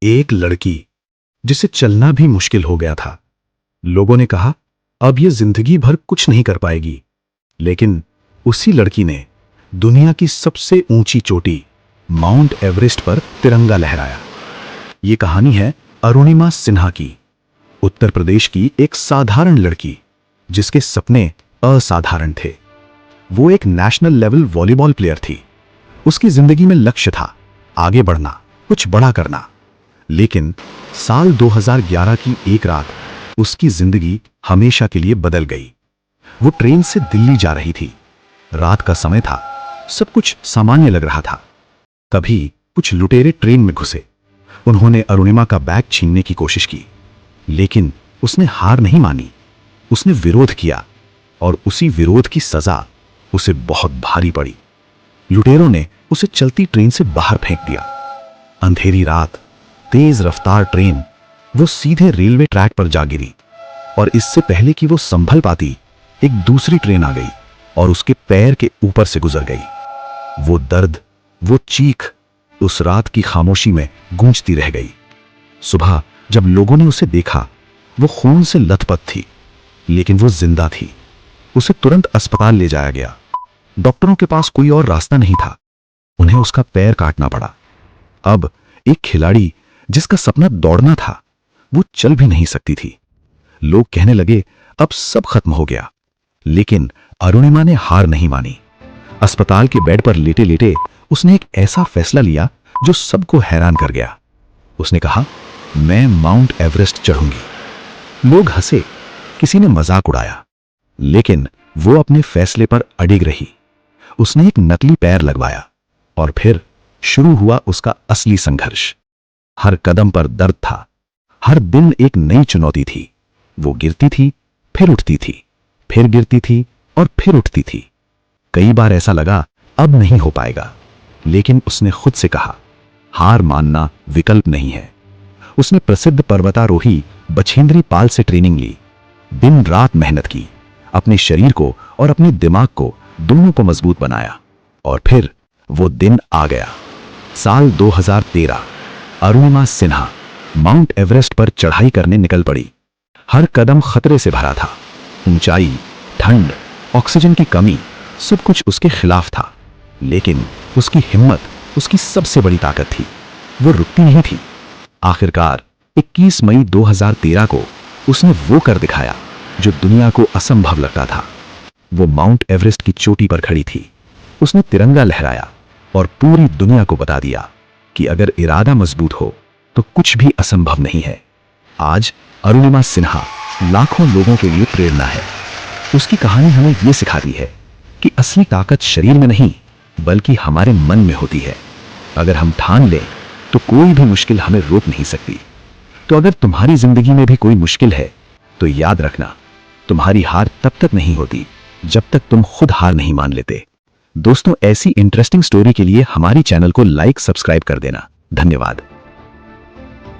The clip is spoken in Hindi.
एक लड़की जिसे चलना भी मुश्किल हो गया था। लोगों ने कहा अब ये जिंदगी भर कुछ नहीं कर पाएगी, लेकिन उसी लड़की ने दुनिया की सबसे ऊंची चोटी माउंट एवरेस्ट पर तिरंगा लहराया। ये कहानी है अरुणिमा सिन्हा की, उत्तर प्रदेश की एक साधारण लड़की जिसके सपने असाधारण थे। वो एक नेशनल लेवल वॉलीबॉल प्लेयर थी। उसकी जिंदगी में लक्ष्य था आगे बढ़ना, कुछ बड़ा करना। लेकिन साल 2011 की एक रात उसकी जिंदगी हमेशा के लिए बदल गई। वो ट्रेन से दिल्ली जा रही थी। रात का समय था, सब कुछ सामान्य लग रहा था। कभी कुछ लुटेरे ट्रेन में घुसे। उन्होंने अरुणिमा का बैग छीनने की कोशिश की, लेकिन उसने हार नहीं मानी। उसने विरोध किया और उसी विरोध की सजा उसे बहुत भारी पड़ी। लुटेरों ने उसे चलती ट्रेन से बाहर फेंक दिया। अंधेरी रात, तेज रफ्तार ट्रेन, वो सीधे रेलवे ट्रैक पर जा गिरी और इससे पहले कि वो संभल पाती, एक दूसरी ट्रेन आ गई और उसके पैर के ऊपर से गुजर गई। वो दर्द, वो चीख उस रात की खामोशी में गूंजती रह गई। सुबह जब लोगों ने उसे देखा, वो खून से लथपथ थी, लेकिन वो जिंदा थी। उसे तुरंत अस्पताल ले जाया गया। डॉक्टरों के पास कोई और रास्ता नहीं था। उन्हें उसका पैर काटना पड़ा। अब एक खिलाड़ी जिसका सपना दौड़ना था, वो चल भी नहीं सकती थी। लोग कहने लगे अब सब खत्म हो गया, लेकिन अरुणिमा ने हार नहीं मानी। अस्पताल के बेड पर लेटे लेटे उसने एक ऐसा फैसला लिया जो सबको हैरान कर गया। उसने कहा, मैं माउंट एवरेस्ट चढ़ूंगी। लोग हंसे, किसी ने मजाक उड़ाया, लेकिन वो अपने फैसले पर अडिग रही। उसने एक नकली पैर लगवाया और फिर शुरू हुआ उसका असली संघर्ष। हर कदम पर दर्द था, हर दिन एक नई चुनौती थी। वो गिरती थी, फिर उठती थी, फिर गिरती थी और फिर उठती थी। कई बार ऐसा लगा अब नहीं हो पाएगा, लेकिन उसने खुद से कहा, हार मानना विकल्प नहीं है। उसने प्रसिद्ध पर्वतारोही बछेंद्री पाल से ट्रेनिंग ली, दिन रात मेहनत की, अपने शरीर को और अपने दिमाग को दोनों को मजबूत बनाया। और फिर वो दिन आ गया। साल 2013। अरुणिमा सिन्हा माउंट एवरेस्ट पर चढ़ाई करने निकल पड़ी। हर कदम खतरे से भरा था। ऊंचाई, ठंड, ऑक्सीजन की कमी, सब कुछ उसके खिलाफ था। लेकिन उसकी हिम्मत उसकी सबसे बड़ी ताकत थी। वो रुकती नहीं थी। आखिरकार 21 मई 2013 को उसने वो कर दिखाया जो दुनिया को असंभव लगता था। वो माउंट एवरेस्ट की चोटी पर खड़ी थी। उसने तिरंगा लहराया और पूरी दुनिया को बता दिया कि अगर इरादा मजबूत हो तो कुछ भी असंभव नहीं है। आज अरुणिमा सिन्हा लाखों लोगों के लिए प्रेरणा है। उसकी कहानी हमें यह सिखाती है कि असली ताकत शरीर में नहीं, बल्कि हमारे मन में होती है। अगर हम ठान लें तो कोई भी मुश्किल हमें रोक नहीं सकती। तो अगर तुम्हारी जिंदगी में भी कोई मुश्किल है, तो याद रखना, तुम्हारी हार तब तक नहीं होती जब तक तुम खुद हार नहीं मान लेते। दोस्तों, ऐसी इंटरेस्टिंग स्टोरी के लिए हमारी चैनल को लाइक, सब्सक्राइब कर देना। धन्यवाद।